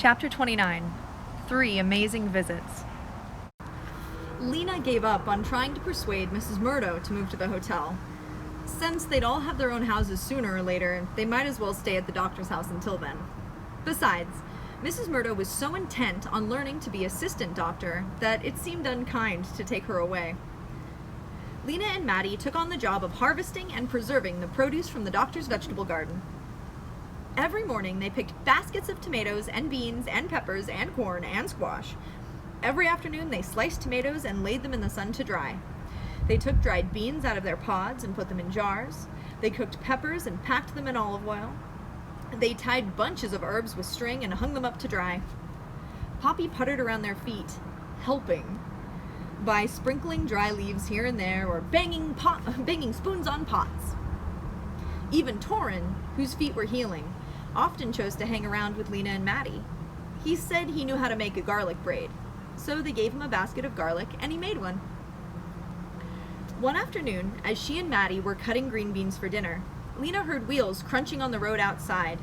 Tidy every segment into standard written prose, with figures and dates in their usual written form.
Chapter 29. 3 Amazing Visits. Lena gave up on trying to persuade Mrs. Murdo to move to the hotel. Since they'd all have their own houses sooner or later, they might as well stay at the doctor's house until then. Besides, Mrs. Murdo was so intent on learning to be assistant doctor that it seemed unkind to take her away. Lena and Maddie took on the job of harvesting and preserving the produce from the doctor's vegetable garden. Every morning they picked baskets of tomatoes and beans and peppers and corn and squash. Every afternoon they sliced tomatoes and laid them in the sun to dry. They took dried beans out of their pods and put them in jars. They cooked peppers and packed them in olive oil. They tied bunches of herbs with string and hung them up to dry. Poppy puttered around their feet, helping, by sprinkling dry leaves here and there or banging spoons on pots. Even Torin, whose feet were healing, often chose to hang around with Lena and Maddie. He said he knew how to make a garlic braid, so they gave him a basket of garlic and he made one. One afternoon, as she and Maddie were cutting green beans for dinner, Lena heard wheels crunching on the road outside.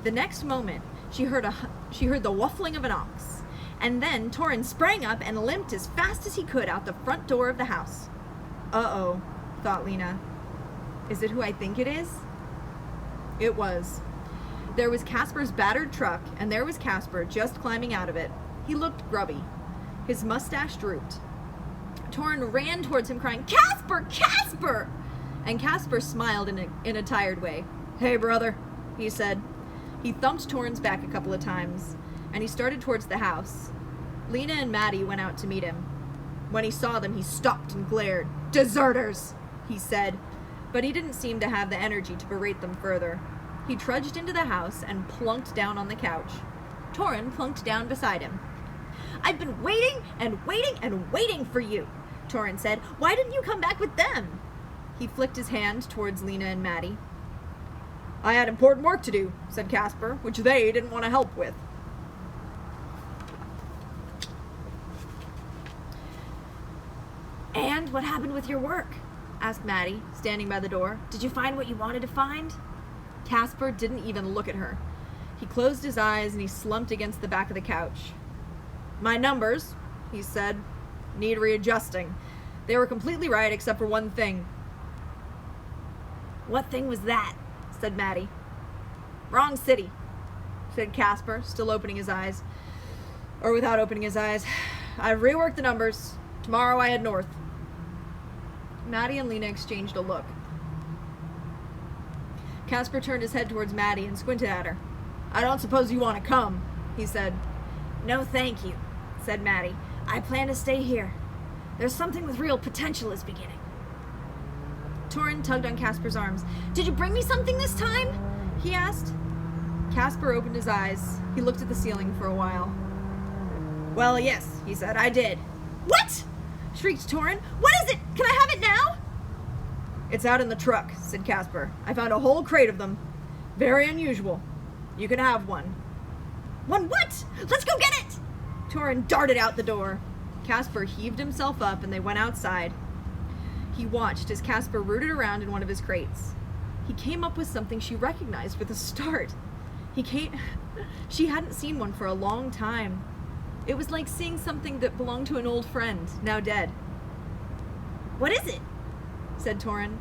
The next moment, she heard the whuffling of an ox, and then Torin sprang up and limped as fast as he could out the front door of the house. Uh-oh, thought Lena. Is it who I think it is? It was. There was Casper's battered truck, and there was Casper just climbing out of it. He looked grubby. His mustache drooped. Torin ran towards him crying, "Casper! Casper!" And Casper smiled in a tired way. "Hey, brother," he said. He thumped Torin's back a couple of times, and he started towards the house. Lena and Maddie went out to meet him. When he saw them, he stopped and glared. "Deserters!" he said, but he didn't seem to have the energy to berate them further. He trudged into the house and plunked down on the couch. Torin plunked down beside him. "I've been waiting and waiting and waiting for you," Torin said. "Why didn't you come back with them?" He flicked his hand towards Lena and Maddie. "I had important work to do," said Casper, which they didn't want to help with. "And what happened with your work?" asked Maddie, standing by the door. "Did you find what you wanted to find?" Casper didn't even look at her. He closed his eyes and he slumped against the back of the couch. "My numbers," he said, "need readjusting. They were completely right except for one thing." "What thing was that?" said Maddie. "Wrong city," said Casper, still opening his eyes. Or without opening his eyes. "I've reworked the numbers. Tomorrow I head north." Maddie and Lena exchanged a look. Casper turned his head towards Maddie and squinted at her. "I don't suppose you want to come," he said. "No, thank you," said Maddie. "I plan to stay here. There's something with real potential is beginning." Torin tugged on Casper's arms. "Did you bring me something this time?" he asked. Casper opened his eyes. He looked at the ceiling for a while. "Well, yes," he said, "I did." "What?" shrieked Torin. "What is it? Can I have it now?" "It's out in the truck," said Casper. "I found a whole crate of them. Very unusual. You can have one." "One what? Let's go get it!" Torin darted out the door. Casper heaved himself up and they went outside. He watched as Casper rooted around in one of his crates. He came up with something she recognized with a start. She hadn't seen one for a long time. It was like seeing something that belonged to an old friend, now dead. "What is it?" said Torin.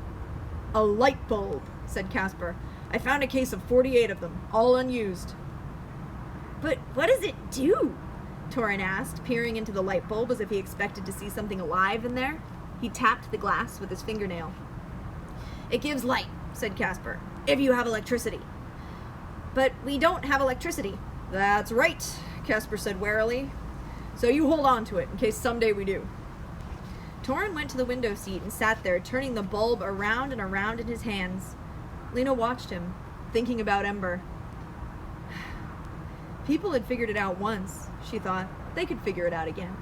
"A light bulb," said Casper. "I found a case of 48 of them, all unused." "But what does it do?" Torin asked, peering into the light bulb as if he expected to see something alive in there. He tapped the glass with his fingernail. "It gives light," said Casper, "if you have electricity." "But we don't have electricity." "That's right," Casper said warily. "So you hold on to it in case someday we do." Torin went to the window seat and sat there, turning the bulb around and around in his hands. Lena watched him, thinking about Ember. People had figured it out once, she thought. They could figure it out again.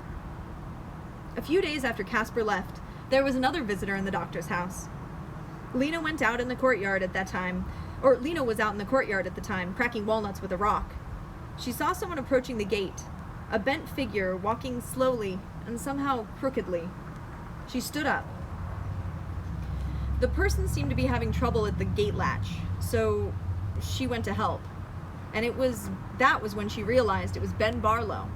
A few days after Casper left, there was another visitor in the doctor's house. Lena was out in the courtyard at the time, cracking walnuts with a rock. She saw someone approaching the gate, a bent figure walking slowly and somehow crookedly. She stood up. The person seemed to be having trouble at the gate latch, so she went to help. and that was when she realized it was Ben Barlow.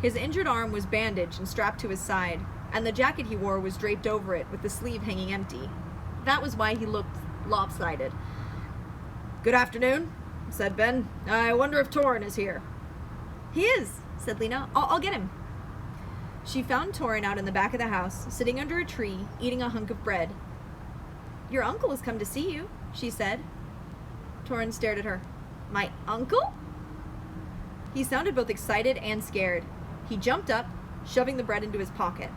His injured arm was bandaged and strapped to his side, and the jacket he wore was draped over it with the sleeve hanging empty. That was why he looked lopsided. "Good afternoon," said Ben. "I wonder if Torin is here." "He is," said Lena. I'll get him." She found Torin out in the back of the house, sitting under a tree, eating a hunk of bread. "Your uncle has come to see you," she said. Torin stared at her. "My uncle?" He sounded both excited and scared. He jumped up, shoving the bread into his pocket.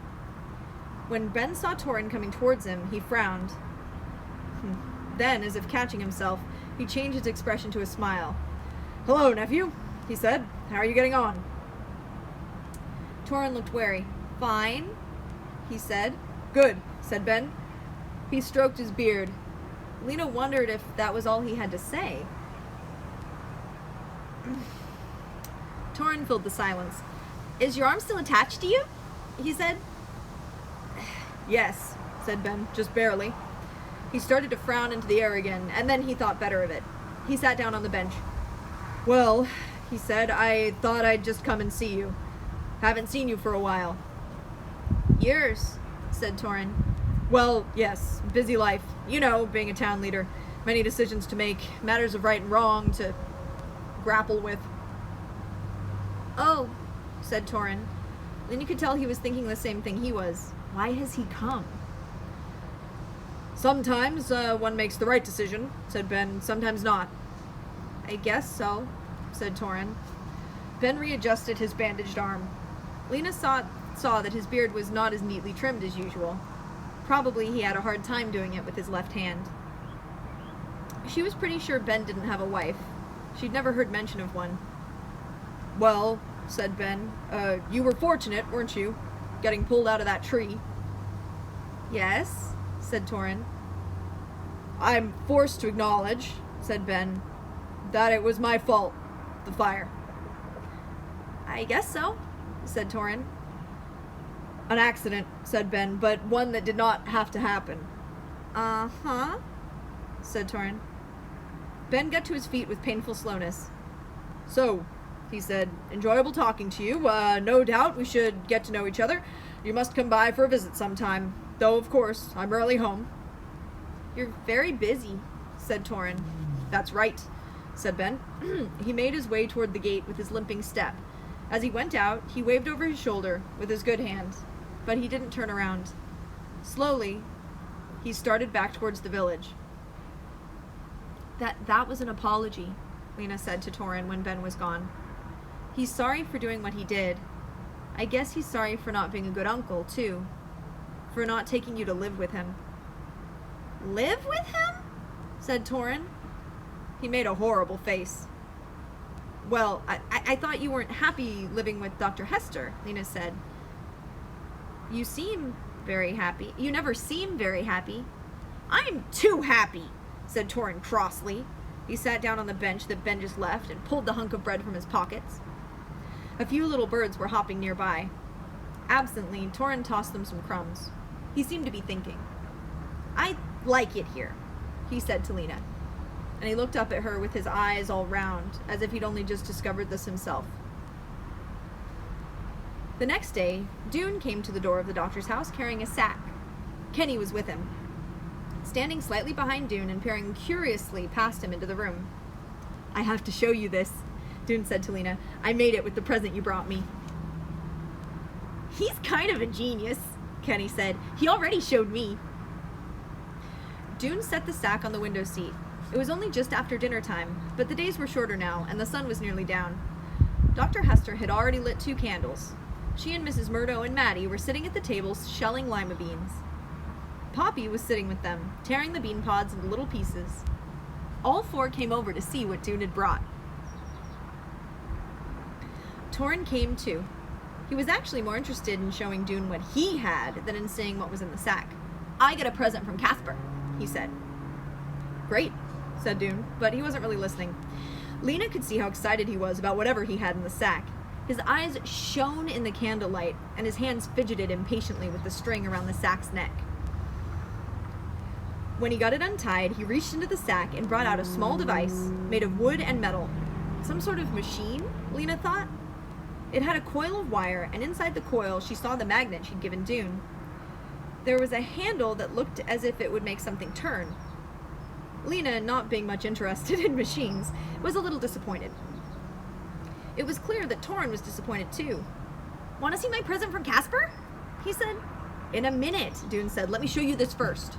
When Ben saw Torin coming towards him, he frowned. Then, as if catching himself, he changed his expression to a smile. "Hello, nephew," he said. "How are you getting on?" Torin looked wary. "Fine," he said. "Good," said Ben. He stroked his beard. Lena wondered if that was all he had to say. Torin filled the silence. "Is your arm still attached to you?" he said. "Yes," said Ben, "just barely." He started to frown into the air again, and then he thought better of it. He sat down on the bench. "Well," he said, "I thought I'd just come and see you. Haven't seen you for a while." "Years," said Torin. "Well, yes, busy life. You know, being a town leader. Many decisions to make, matters of right and wrong to grapple with." "Oh," said Torin. Then you could tell he was thinking the same thing he was. Why has he come? "Sometimes one makes the right decision," said Ben. "Sometimes not." "I guess so," said Torin. Ben readjusted his bandaged arm. Lena saw that his beard was not as neatly trimmed as usual. Probably he had a hard time doing it with his left hand. She was pretty sure Ben didn't have a wife. She'd never heard mention of one. "Well," said Ben, "you were fortunate, weren't you? Getting pulled out of that tree." "Yes," said Torin. "I'm forced to acknowledge," said Ben, "that it was my fault, the fire." "I guess so," said Torin. "An accident," said Ben, "but one that did not have to happen." "Uh-huh," said Torin. Ben got to his feet with painful slowness. "So," he said, "enjoyable talking to you. No doubt we should get to know each other. You must come by for a visit sometime. Though, of course, I'm rarely home." "You're very busy," said Torin. "That's right," said Ben. He made his way toward the gate with his limping step. As he went out, he waved over his shoulder with his good hand, but he didn't turn around. Slowly, he started back towards the village. That was an apology," Lena said to Torin when Ben was gone. "He's sorry for doing what he did. I guess he's sorry for not being a good uncle, too. For not taking you to live with him." "Live with him?" said Torin. He made a horrible face. "Well, I thought you weren't happy living with Dr. Hester," Lena said. "You seem very happy. You never seem very happy." "I'm too happy," said Torin crossly. He sat down on the bench that Ben just left and pulled the hunk of bread from his pockets. A few little birds were hopping nearby. Absently, Torin tossed them some crumbs. He seemed to be thinking. "I like it here," he said to Lena. And he looked up at her with his eyes all round, as if he'd only just discovered this himself. The next day, Dune came to the door of the doctor's house carrying a sack. Kenny was with him. Standing slightly behind Dune and peering curiously past him into the room. "I have to show you this," Dune said to Lena. "I made it with the present you brought me." "He's kind of a genius," Kenny said. "He already showed me." Dune set the sack on the window seat. It was only just after dinner time, but the days were shorter now, and the sun was nearly down. Dr. Hester had already lit 2 candles. She and Mrs. Murdo and Maddie were sitting at the table shelling lima beans. Poppy was sitting with them, tearing the bean pods into little pieces. All 4 came over to see what Dune had brought. Torin came too. He was actually more interested in showing Dune what he had than in seeing what was in the sack. "I get a present from Casper," he said. "Great," said Dune, but he wasn't really listening. Lena could see how excited he was about whatever he had in the sack. His eyes shone in the candlelight, and his hands fidgeted impatiently with the string around the sack's neck. When he got it untied, he reached into the sack and brought out a small device made of wood and metal. Some sort of machine, Lena thought. It had a coil of wire, and inside the coil she saw the magnet she'd given Dune. There was a handle that looked as if it would make something turn. Lena, not being much interested in machines, was a little disappointed. It was clear that Torin was disappointed too. "Want to see my present from Casper?" he said. "In a minute," Dune said. "Let me show you this first."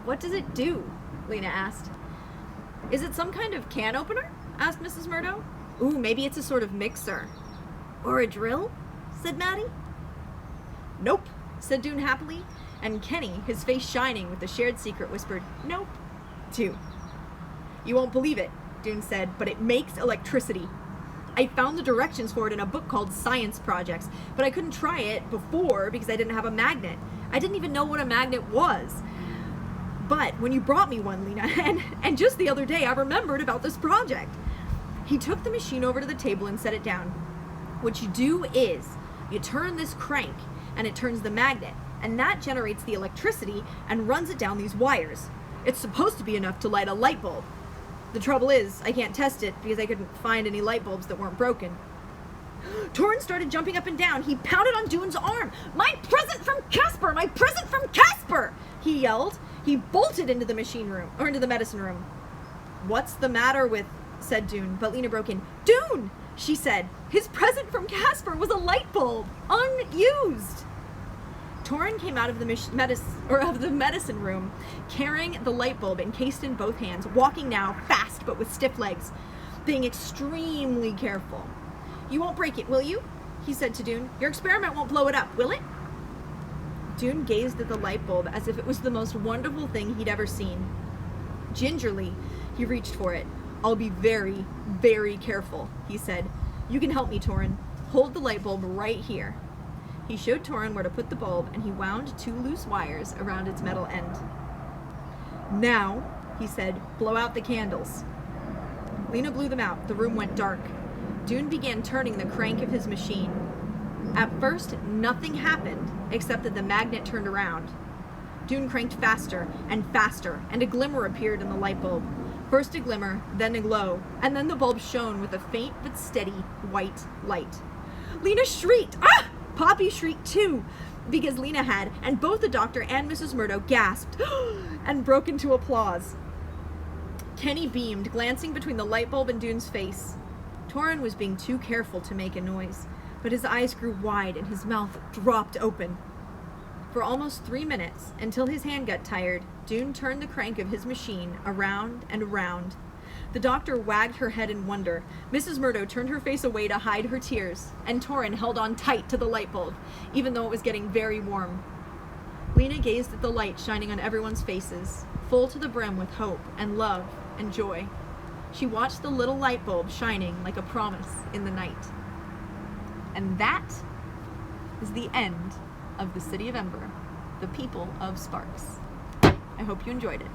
"What does it do?" Lena asked. "Is it some kind of can opener?" asked Mrs. Murdo. "Ooh, maybe it's a sort of mixer." "Or a drill?" said Maddie. "Nope," said Dune happily, and Kenny, his face shining with the shared secret, whispered, "Nope," too. "You won't believe it," Dune said, "but it makes electricity. I found the directions for it in a book called Science Projects, but I couldn't try it before because I didn't have a magnet. I didn't even know what a magnet was. But when you brought me one, Lena, and just the other day, I remembered about this project." He took the machine over to the table and set it down. "What you do is, you turn this crank, and it turns the magnet, and that generates the electricity and runs it down these wires. It's supposed to be enough to light a light bulb. The trouble is, I can't test it because I couldn't find any light bulbs that weren't broken." Torin started jumping up and down. He pounded on Dune's arm. "My present from Casper! My present from Casper!" he yelled. He bolted into the machine room, or into the medicine room. "What's the matter with," said Dune, but Lena broke in. "Dune," she said, "his present from Casper was a light bulb, unused." Torin came out of the medicine room, carrying the light bulb encased in both hands, walking now fast but with stiff legs, being extremely careful. "You won't break it, will you?" he said to Dune. "Your experiment won't blow it up, will it?" Dune gazed at the light bulb as if it was the most wonderful thing he'd ever seen. Gingerly, he reached for it. "I'll be very, very careful," he said. "You can help me, Torin. Hold the light bulb right here." He showed Torin where to put the bulb, and he wound 2 loose wires around its metal end. "Now," he said, "blow out the candles." Lena blew them out. The room went dark. Dune began turning the crank of his machine. At first, nothing happened, except that the magnet turned around. Dune cranked faster, and a glimmer appeared in the light bulb. First a glimmer, then a glow, and then the bulb shone with a faint but steady white light. Lena shrieked. "Ah!" Poppy shrieked too, because Lena had, and both the doctor and Mrs. Murdo gasped and broke into applause. Kenny beamed, glancing between the light bulb and Dune's face. Torin was being too careful to make a noise, but his eyes grew wide and his mouth dropped open. For almost 3 minutes, until his hand got tired, Dune turned the crank of his machine around and around. The doctor wagged her head in wonder. Mrs. Murdo turned her face away to hide her tears, and Torin held on tight to the light bulb, even though it was getting very warm. Lena gazed at the light shining on everyone's faces, full to the brim with hope and love and joy. She watched the little light bulb shining like a promise in the night. And that is the end of the City of Ember, the people of Sparks. I hope you enjoyed it.